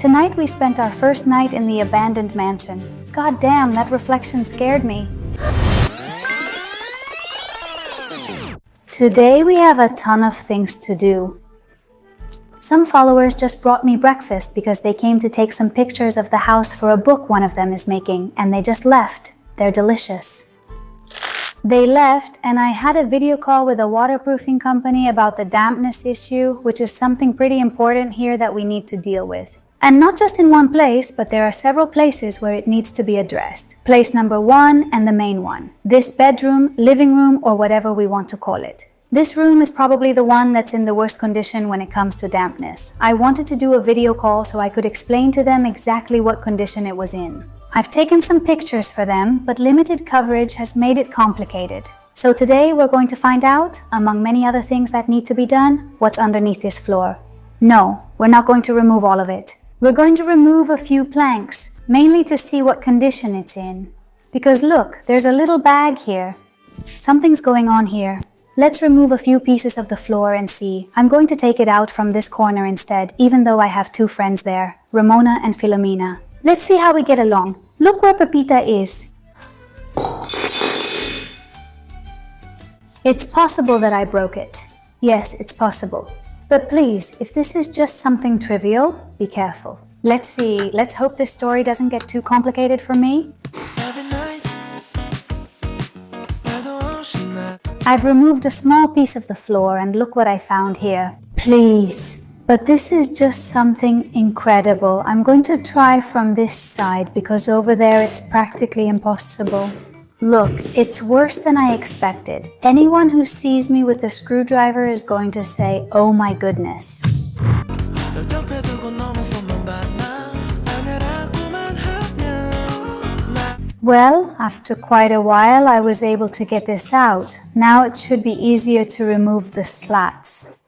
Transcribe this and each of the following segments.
Tonight we spent our first night in the abandoned mansion. God damn, that reflection scared me. Today we have a ton of things to do. Some followers just brought me breakfast because they came to take some pictures of the house for a book one of them is making, and they just left. They're delicious. They left and I had a video call with a waterproofing company about the dampness issue, which is something pretty important here that we need to deal with. And not just in one place, but there are several places where it needs to be addressed. Place number 1 and the main one. This bedroom, living room, or whatever we want to call it. This room is probably the one that's in the worst condition when it comes to dampness. I wanted to do a video call so I could explain to them exactly what condition it was in. I've taken some pictures for them, but limited coverage has made it complicated. So today we're going to find out, among many other things that need to be done, what's underneath this floor. No, we're not going to remove all of it. We're going to remove a few planks, mainly to see what condition it's in. Because look, there's a little bag here. Something's going on here. Let's remove a few pieces of the floor and see. I'm going to take it out from this corner instead, even though I have two friends there, Ramona and Filomena. Let's see how we get along. Look where Pepita is. It's possible that I broke it. Yes, it's possible. But please, if this is just something trivial, be careful. Let's see. Let's hope this story doesn't get too complicated for me. I've removed a small piece of the floor and look what I found here. Please. But this is just something incredible. I'm going to try from this side because over there it's practically impossible. Look, it's worse than I expected. Anyone who sees me with the screwdriver is going to say, oh my goodness. Well, after quite a while I was able to get this out. Now it should be easier to remove the slats.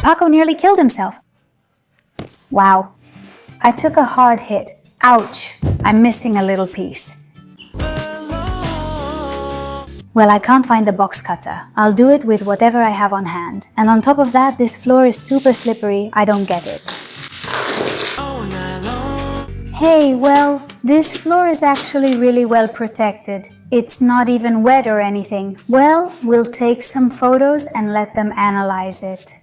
Paco nearly killed himself. Wow. I took a hard hit. Ouch. I'm missing a little piece. Well, I can't find the box cutter. I'll do it with whatever I have on hand. And on top of that, this floor is super slippery. I don't get it. Hey, well, this floor is actually really well protected. It's not even wet or anything. Well, we'll take some photos and let them analyze it.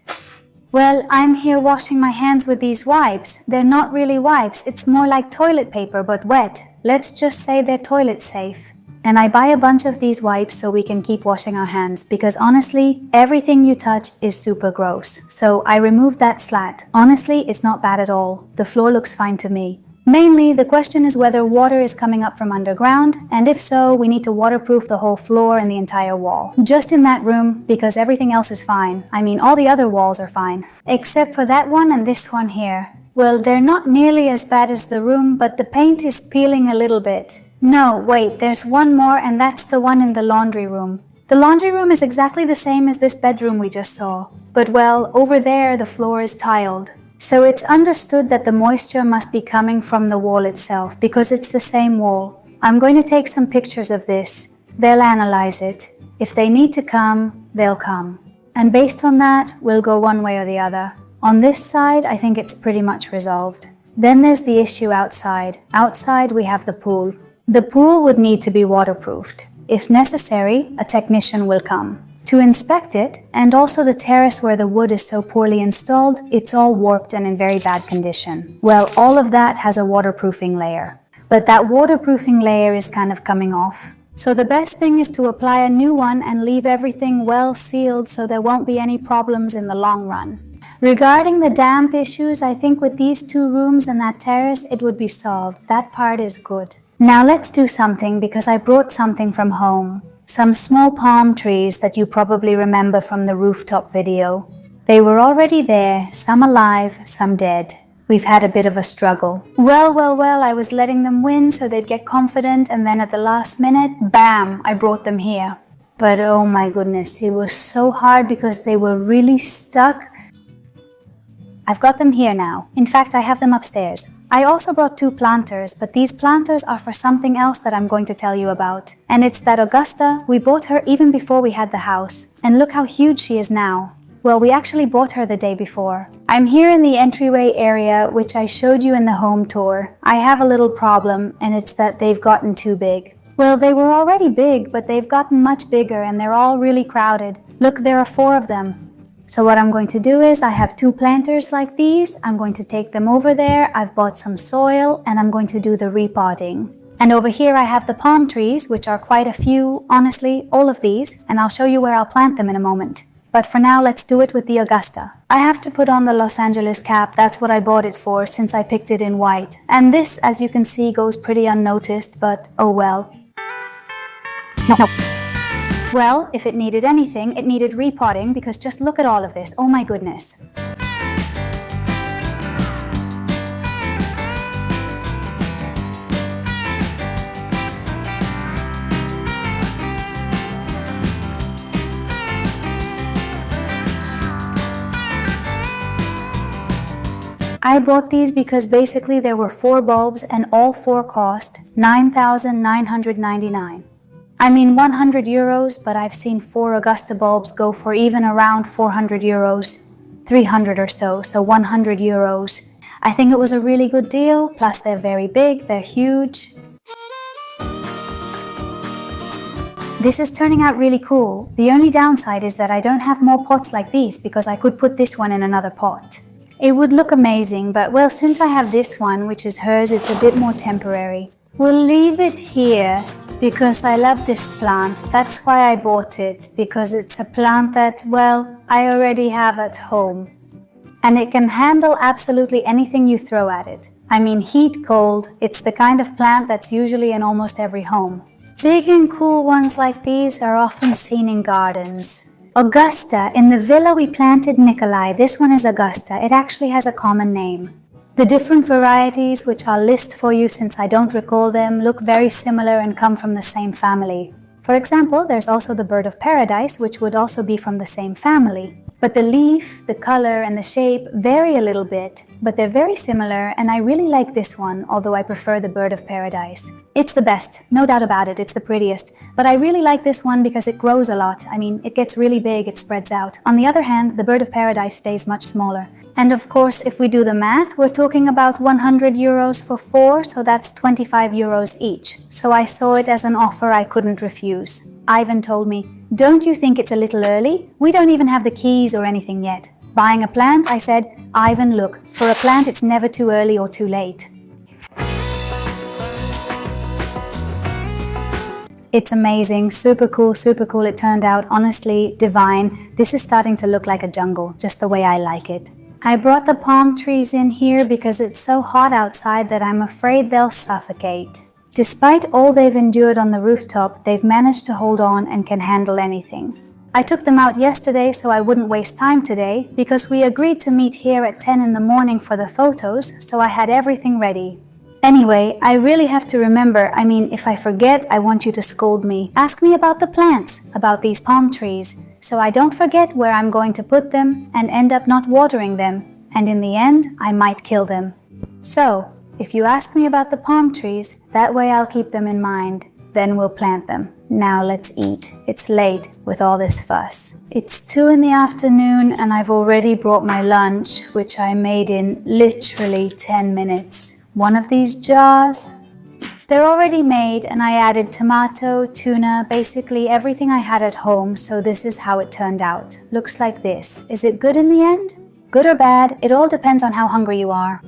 Well, I'm here washing my hands with these wipes. They're not really wipes. It's more like toilet paper, but wet. Let's just say they're toilet safe. And I buy a bunch of these wipes so we can keep washing our hands because honestly, everything you touch is super gross. So I removed that slat. Honestly, it's not bad at all. The floor looks fine to me. Mainly, the question is whether water is coming up from underground, and if so, we need to waterproof the whole floor and the entire wall. Just in that room, because everything else is fine. I mean, all the other walls are fine. Except for that one and this one here. Well, they're not nearly as bad as the room, but the paint is peeling a little bit. No, wait, there's one more, and that's the one in the laundry room. The laundry room is exactly the same as this bedroom we just saw. But well, over there the floor is tiled. So it's understood that the moisture must be coming from the wall itself, because it's the same wall. I'm going to take some pictures of this. They'll analyze it. If they need to come, they'll come. And based on that, we'll go one way or the other. On this side, I think it's pretty much resolved. Then there's the issue outside. Outside, we have the pool. The pool would need to be waterproofed. If necessary, a technician will come to inspect it, and also the terrace where the wood is so poorly installed, it's all warped and in very bad condition. Well, all of that has a waterproofing layer. But that waterproofing layer is kind of coming off. So the best thing is to apply a new one and leave everything well sealed so there won't be any problems in the long run. Regarding the damp issues, I think with these two rooms and that terrace, it would be solved. That part is good. Now let's do something because I brought something from home. Some small palm trees that you probably remember from the rooftop video. They were already there, some alive, some dead. We've had a bit of a struggle. Well, I was letting them win so they'd get confident, and then at the last minute, bam, I brought them here. But oh my goodness, it was so hard because they were really stuck. I've got them here now. In fact, I have them upstairs. I also brought 2 planters, but these planters are for something else that I'm going to tell you about. And it's that Augusta, we bought her even before we had the house. And look how huge she is now. Well, we actually bought her the day before. I'm here in the entryway area, which I showed you in the home tour. I have a little problem, and it's that they've gotten too big. Well, they were already big, but they've gotten much bigger and they're all really crowded. Look, there are 4 of them. So what I'm going to do is I have 2 planters like these. I'm going to take them over there. I've bought some soil and I'm going to do the repotting. And over here I have the palm trees, which are quite a few, honestly, all of these, and I'll show you where I'll plant them in a moment. But for now, let's do it with the Augusta. I have to put on the Los Angeles cap. That's what I bought it for since I picked it in white. And this, as you can see, goes pretty unnoticed, but oh well. No. Well, if it needed anything, it needed repotting because just look at all of this. Oh my goodness. I bought these because basically there were 4 bulbs and all 4 cost $9,999. I mean 100 euros, but I've seen 4 Augusta bulbs go for even around 400 euros, 300 or so 100 euros. I think it was a really good deal, plus they're very big, they're huge. This is turning out really cool. The only downside is that I don't have more pots like these because I could put this one in another pot. It would look amazing, but well, since I have this one, which is hers, it's a bit more temporary. We'll leave it here because I love this plant. That's why I bought it, because it's a plant that, well, I already have at home. And it can handle absolutely anything you throw at it. I mean, heat, cold, it's the kind of plant that's usually in almost every home. Big and cool ones like these are often seen in gardens. Augusta, in the villa we planted Nikolai, this one is Augusta. It actually has a common name. The different varieties, which I'll list for you since I don't recall them, look very similar and come from the same family. For example, there's also the bird of paradise, which would also be from the same family. But the leaf, the color, and the shape vary a little bit, but they're very similar, and I really like this one, although I prefer the bird of paradise. It's the best, no doubt about it, it's the prettiest. But I really like this one because it grows a lot. I mean, it gets really big, it spreads out. On the other hand, the bird of paradise stays much smaller. And of course, if we do the math, we're talking about 100 euros for 4, so that's 25 euros each. So I saw it as an offer I couldn't refuse. Ivan told me, "Don't you think it's a little early? We don't even have the keys or anything yet." Buying a plant, I said, "Ivan, look, for a plant it's never too early or too late." It's amazing, super cool it turned out, honestly, divine. This is starting to look like a jungle, just the way I like it. I brought the palm trees in here because it's so hot outside that I'm afraid they'll suffocate. Despite all they've endured on the rooftop, they've managed to hold on and can handle anything. I took them out yesterday so I wouldn't waste time today because we agreed to meet here at 10 in the morning for the photos, so I had everything ready. Anyway, I really have to remember, I mean, if I forget, I want you to scold me. Ask me about the plants, about these palm trees, so I don't forget where I'm going to put them and end up not watering them, and in the end, I might kill them. So, if you ask me about the palm trees, that way I'll keep them in mind. Then we'll plant them. Now let's eat. It's late with all this fuss. It's 2 in the afternoon and I've already brought my lunch, which I made in literally 10 minutes. One of these jars. They're already made and I added tomato, tuna, basically everything I had at home, so this is how it turned out. Looks like this. Is it good in the end? Good or bad, it all depends on how hungry you are.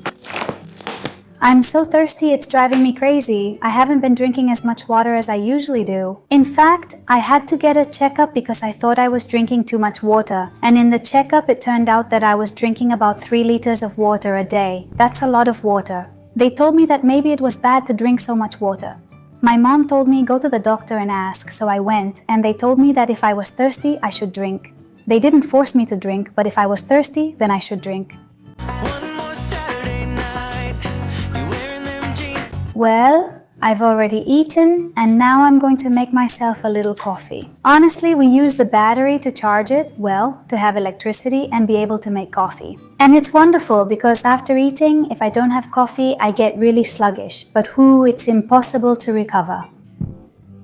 I'm so thirsty it's driving me crazy. I haven't been drinking as much water as I usually do. In fact, I had to get a checkup because I thought I was drinking too much water. And in the checkup it turned out that I was drinking about 3 liters of water a day. That's a lot of water. They told me that maybe it was bad to drink so much water. My mom told me go to the doctor and ask, so I went, and they told me that if I was thirsty, I should drink. They didn't force me to drink, but if I was thirsty, then I should drink. Well, I've already eaten, and now I'm going to make myself a little coffee. Honestly, we use the battery to charge it, well, to have electricity and be able to make coffee. And it's wonderful because after eating, if I don't have coffee, I get really sluggish, but it's impossible to recover.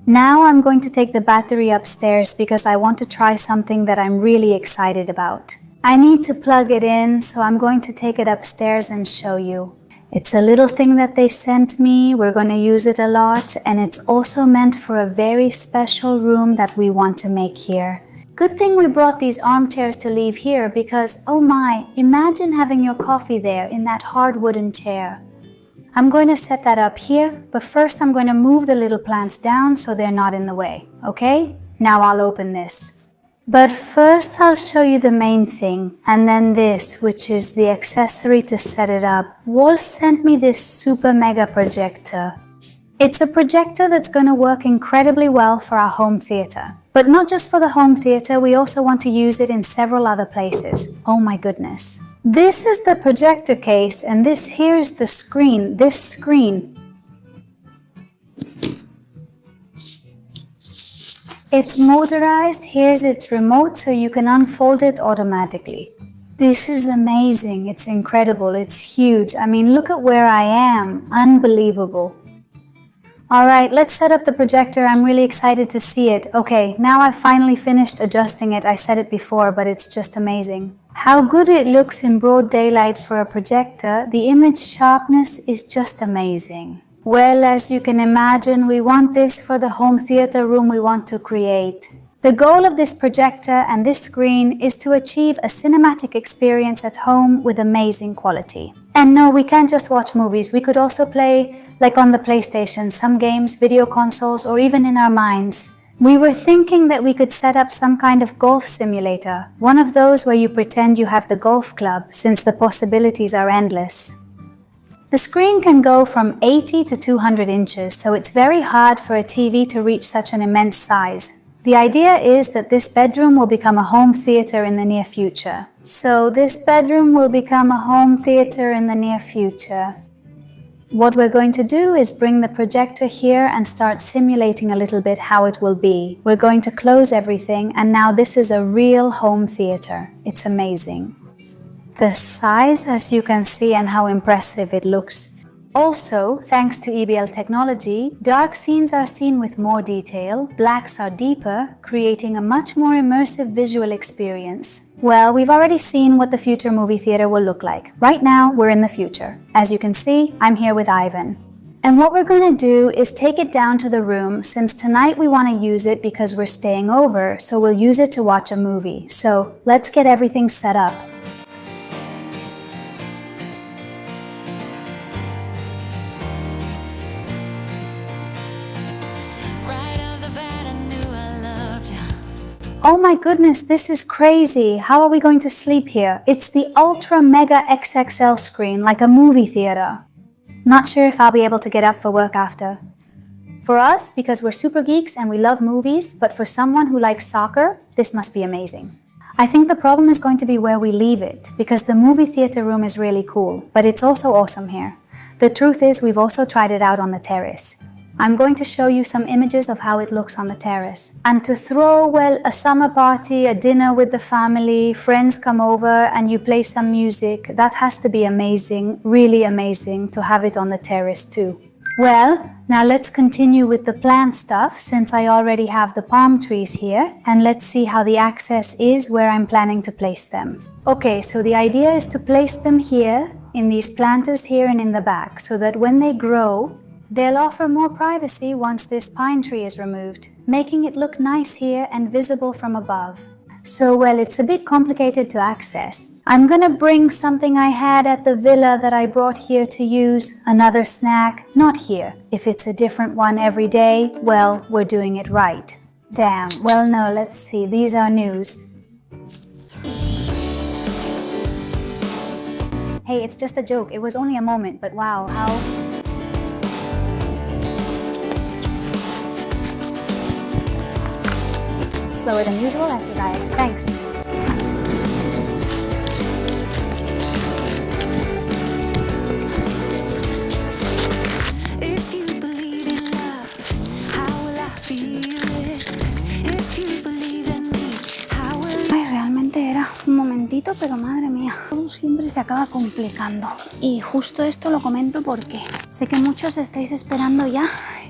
Now I'm going to take the battery upstairs because I want to try something that I'm really excited about. I need to plug it in, so I'm going to take it upstairs and show you. It's a little thing that they sent me, we're going to use it a lot, and it's also meant for a very special room that we want to make here. Good thing we brought these armchairs to leave here because, oh my, imagine having your coffee there in that hard wooden chair. I'm going to set that up here, but first I'm going to move the little plants down so they're not in the way, okay? Now I'll open this. But first I'll show you the main thing, and then this, which is the accessory to set it up. Walt sent me this super mega projector. It's a projector that's going to work incredibly well for our home theater. But not just for the home theater, we also want to use it in several other places. Oh my goodness. This is the projector case, and this here is the screen, this screen. It's motorized, here's its remote so you can unfold it automatically. This is amazing, it's incredible, it's huge. I mean, look at where I am, unbelievable. Alright, let's set up the projector, I'm really excited to see it. Okay, now I've finally finished adjusting it, I said it before, but it's just amazing. How good it looks in broad daylight for a projector, the image sharpness is just amazing. Well, as you can imagine, we want this for the home theater room we want to create. The goal of this projector and this screen is to achieve a cinematic experience at home with amazing quality. And no, we can't just watch movies, we could also play, like on the PlayStation, some games, video consoles, or even in our minds. We were thinking that we could set up some kind of golf simulator, one of those where you pretend you have the golf club, since the possibilities are endless. The screen can go from 80 to 200 inches, so it's very hard for a TV to reach such an immense size. The idea is that this bedroom will become a home theater in the near future. So this bedroom will become a home theater in the near future. What we're going to do is bring the projector here and start simulating a little bit how it will be. We're going to close everything, and now this is a real home theater. It's amazing. The size, as you can see, and how impressive it looks. Also, thanks to EBL technology, dark scenes are seen with more detail, blacks are deeper, creating a much more immersive visual experience. Well, we've already seen what the future movie theater will look like. Right now, we're in the future. As you can see, I'm here with Ivan. And what we're going to do is take it down to the room, since tonight we want to use it because we're staying over, so we'll use it to watch a movie. So, let's get everything set up. Oh my goodness, this is crazy. How are we going to sleep here? It's the Ultra Mega XXL screen, like a movie theater. Not sure if I'll be able to get up for work after. For us, because we're super geeks and we love movies, but for someone who likes soccer, this must be amazing. I think the problem is going to be where we leave it, because the movie theater room is really cool, but it's also awesome here. The truth is, we've also tried it out on the terrace. I'm going to show you some images of how it looks on the terrace. And to throw, well, a summer party, a dinner with the family, friends come over and you play some music, that has to be amazing, really amazing to have it on the terrace too. Well, now let's continue with the plant stuff since I already have the palm trees here, and let's see how the access is where I'm planning to place them. Okay, so the idea is to place them here, in these planters here and in the back, so that when they grow, they'll offer more privacy once this pine tree is removed, making it look nice here and visible from above. So, well, it's a bit complicated to access. I'm gonna bring something I had at the villa that I brought here to use, another snack, not here. If it's a different one every day, well, we're doing it right. Damn, well no, let's see, these are news. Hey, it's just a joke, it was only a moment, but wow, how... Slower than usual, as desired. Thanks. If you believe in facilito, pero madre mía, todo siempre se acaba complicando. Y justo esto lo comento porque sé que muchos estáis esperando ya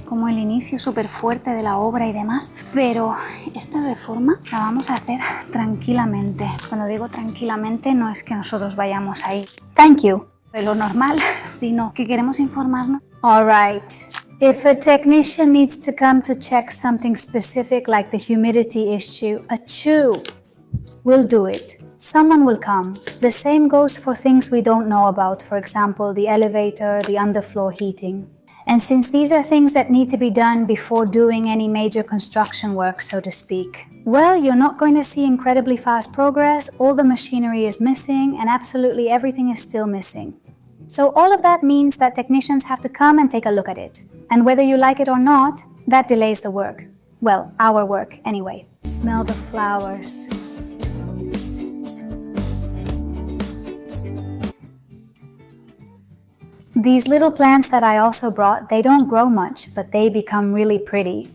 como el inicio súper fuerte de la obra y demás, pero esta reforma la vamos a hacer tranquilamente. Cuando digo tranquilamente no es que nosotros vayamos ahí, thank you, de lo normal, sino que queremos informarnos. All right. If a technician needs to come to check something specific like the humidity issue, we'll do it. Someone will come. The same goes for things we don't know about, for example, the elevator, the underfloor heating. And since these are things that need to be done before doing any major construction work, so to speak, well, you're not going to see incredibly fast progress, all the machinery is missing, and absolutely everything is still missing. So all of that means that technicians have to come and take a look at it. And whether you like it or not, that delays the work. Well, our work, anyway. Smell the flowers. These little plants that I also brought, they don't grow much, but they become really pretty.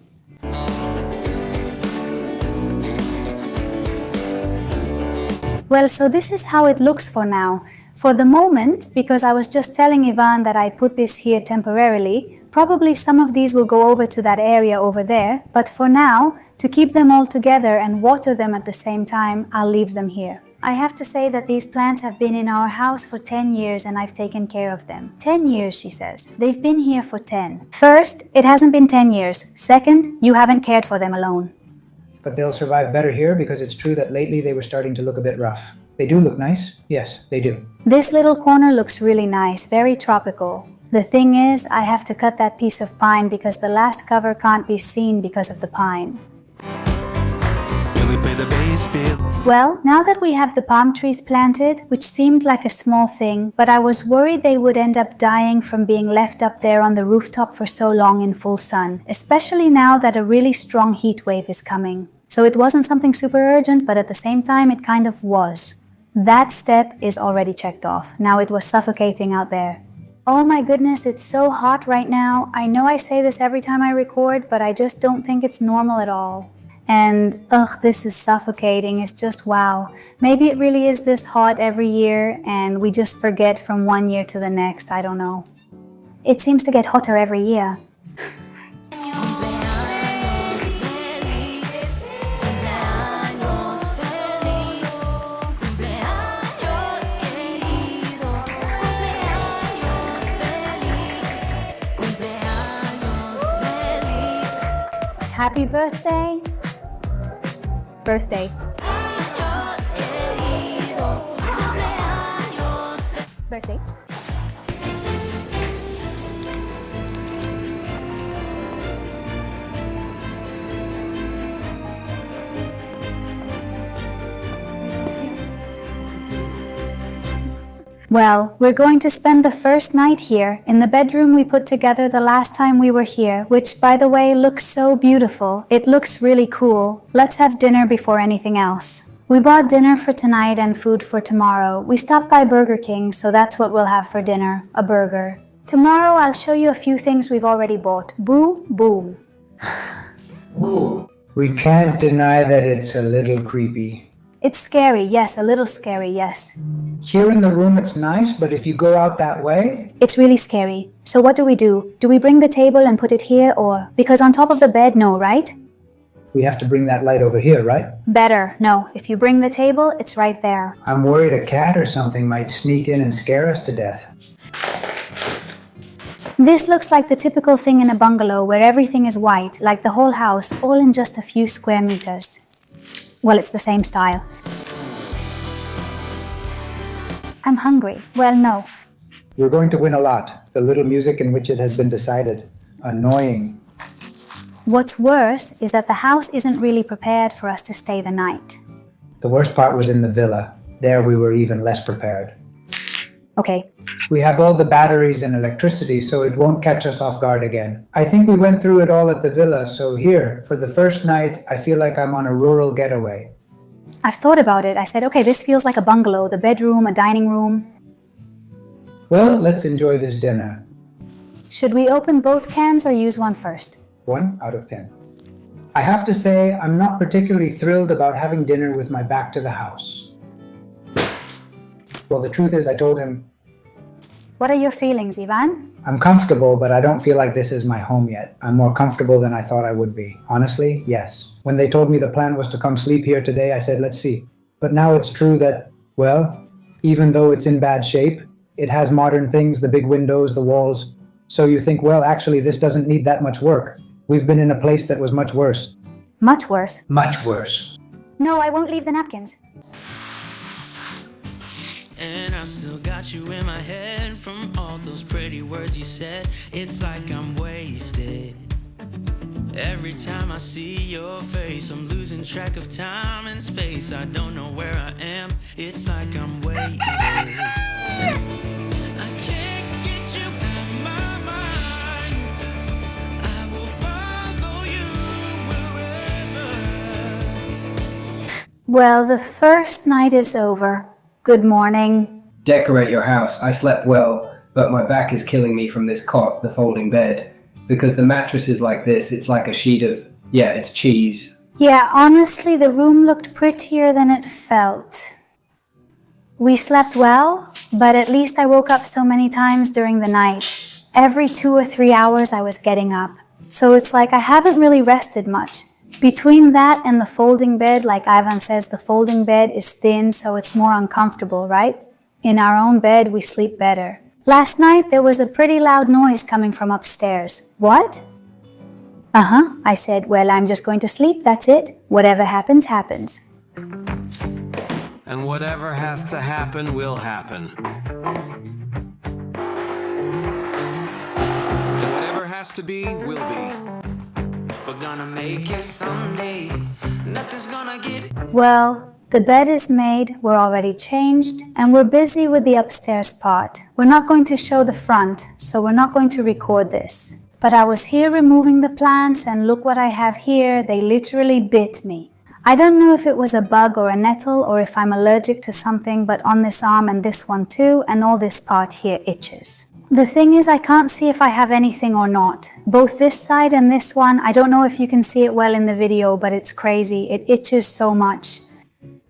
Well, so this is how it looks for now. For the moment, because I was just telling Ivan that I put this here temporarily, probably some of these will go over to that area over there, but for now, to keep them all together and water them at the same time, I'll leave them here. I have to say that these plants have been in our house for 10 years and I've taken care of them. 10 years, she says. They've been here for 10. First, it hasn't been 10 years. Second, you haven't cared for them alone. But they'll survive better here because it's true that lately they were starting to look a bit rough. They do look nice. Yes, they do. This little corner looks really nice, very tropical. The thing is, I have to cut that piece of pine because the last cover can't be seen because of the pine. Well, now that we have the palm trees planted, which seemed like a small thing, but I was worried they would end up dying from being left up there on the rooftop for so long in full sun, especially now that a really strong heat wave is coming. So it wasn't something super urgent, but at the same time it kind of was. That step is already checked off. Now it was suffocating out there. Oh my goodness, it's so hot right now. I know I say this every time I record, but I just don't think it's normal at all. And ugh, this is suffocating. It's just wow. Maybe it really is this hot every year and we just forget from one year to the next. I don't know. It seems to get hotter every year. Happy birthday. Birthday. Birthday. Well, we're going to spend the first night here, in the bedroom we put together the last time we were here, which, by the way, looks so beautiful. It looks really cool. Let's have dinner before anything else. We bought dinner for tonight and food for tomorrow. We stopped by Burger King, so that's what we'll have for dinner, a burger. Tomorrow I'll show you a few things we've already bought. Boo, boom. We can't deny that it's a little creepy. It's scary, yes, a little scary, yes. Here in the room it's nice, but if you go out that way... It's really scary. So what do? Do we bring the table and put it here or... Because on top of the bed, no, right? We have to bring that light over here, right? Better, no. If you bring the table, it's right there. I'm worried a cat or something might sneak in and scare us to death. This looks like the typical thing in a bungalow where everything is white, like the whole house, all in just a few square meters. Well, it's the same style. I'm hungry. Well, no. We're going to win a lot. The little music in which it has been decided. Annoying. What's worse is that the house isn't really prepared for us to stay the night. The worst part was in the villa. There we were even less prepared. Okay. We have all the batteries and electricity, so it won't catch us off guard again. I think we went through it all at the villa, so here, for the first night, I feel like I'm on a rural getaway. I've thought about it. I said, okay, this feels like a bungalow, the bedroom, a dining room. Well, let's enjoy this dinner. Should we open both cans or use one first? 1 out of 10. I have to say, I'm not particularly thrilled about having dinner with my back to the house. Well, the truth is I told him, What are your feelings, Ivan? I'm comfortable, but I don't feel like this is my home yet. I'm more comfortable than I thought I would be. Honestly, yes. When they told me the plan was to come sleep here today, I said, let's see. But now it's true that, well, even though it's in bad shape, it has modern things, the big windows, the walls. So you think, well, actually, this doesn't need that much work. We've been in a place that was much worse. Much worse. Much worse. No, I won't leave the napkins. And I still got you in my head from all those pretty words you said. It's like I'm wasted. Every time I see your face, I'm losing track of time and space. I don't know where I am. It's like I'm wasted. I can't get you out of my mind. I will follow you wherever. Well, the first night is over. Good morning. Decorate your house. I slept well, but my back is killing me from this cot, the folding bed. Because the mattress is like this, it's like a sheet of, it's cheese. Yeah, honestly, the room looked prettier than it felt. We slept well, but at least I woke up so many times during the night. Every 2 or 3 hours I was getting up. So it's like I haven't really rested much. Between that and the folding bed, like Ivan says, the folding bed is thin, so it's more uncomfortable, right? In our own bed, we sleep better. Last night, there was a pretty loud noise coming from upstairs. What? I said, well, I'm just going to sleep, that's it. Whatever happens, happens. And whatever has to happen will happen. And whatever has to be, will be. We're gonna make it someday. Nothing's gonna get it. Well, the bed is made, we're already changed, and we're busy with the upstairs part. We're not going to show the front, so we're not going to record this. But I was here removing the plants, and look what I have here. They literally bit me. I don't know if it was a bug or a nettle, or if I'm allergic to something, but on this arm and this one too, and all this part here itches. The thing is, I can't see if I have anything or not. Both this side and this one, I don't know if you can see it well in the video, but it's crazy. It itches so much.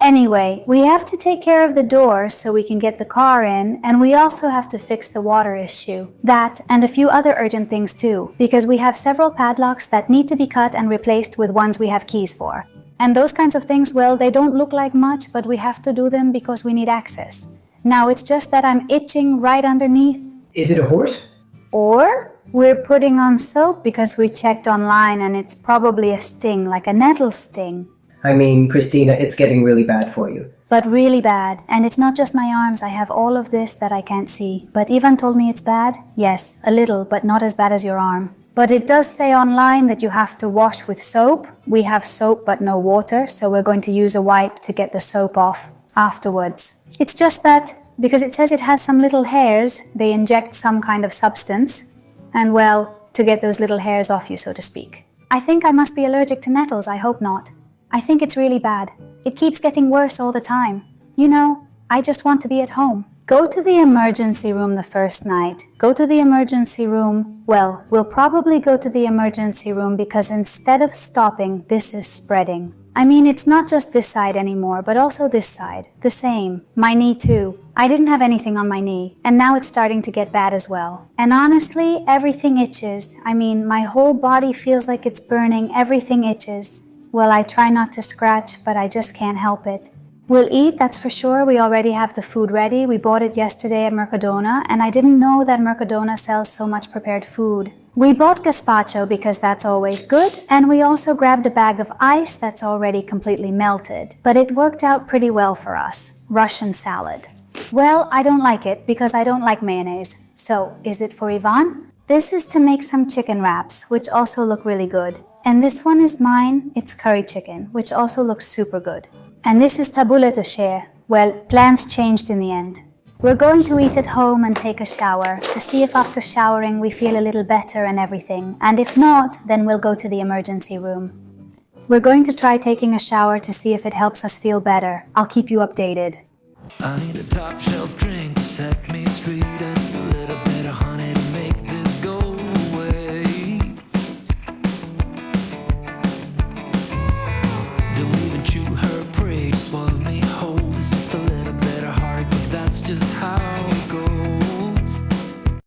Anyway, we have to take care of the door so we can get the car in, and we also have to fix the water issue. That and a few other urgent things too, because we have several padlocks that need to be cut and replaced with ones we have keys for. And those kinds of things, well, they don't look like much, but we have to do them because we need access. Now, it's just that I'm itching right underneath. Is it a horse? Or we're putting on soap because we checked online and it's probably a sting, like a nettle sting. I mean, Christina, it's getting really bad for you. But really bad. And it's not just my arms. I have all of this that I can't see. But Ivan told me it's bad. Yes, a little, but not as bad as your arm. But it does say online that you have to wash with soap. We have soap but no water, so we're going to use a wipe to get the soap off afterwards. It's just that, because it says it has some little hairs, they inject some kind of substance. And well, to get those little hairs off you, so to speak. I think I must be allergic to nettles, I hope not. I think it's really bad. It keeps getting worse all the time. You know, I just want to be at home. Go to the emergency room the first night. Go to the emergency room. Well, we'll probably go to the emergency room because instead of stopping, this is spreading. I mean, it's not just this side anymore, but also this side. The same. My knee too. I didn't have anything on my knee, and now it's starting to get bad as well. And honestly, everything itches. I mean, my whole body feels like it's burning. Everything itches. Well, I try not to scratch, but I just can't help it. We'll eat, that's for sure. We already have the food ready. We bought it yesterday at Mercadona, and I didn't know that Mercadona sells so much prepared food. We bought gazpacho because that's always good, and we also grabbed a bag of ice that's already completely melted. But it worked out pretty well for us. Russian salad. Well, I don't like it because I don't like mayonnaise. So, is it for Ivan? This is to make some chicken wraps, which also look really good. And this one is mine. It's curry chicken, which also looks super good. And this is tabbouleh to share. Well, plans changed in the end. We're going to eat at home and take a shower to see if after showering we feel a little better and everything. And if not, then we'll go to the emergency room. We're going to try taking a shower to see if it helps us feel better. I'll keep you updated. I need a top shelf drink to set me straight.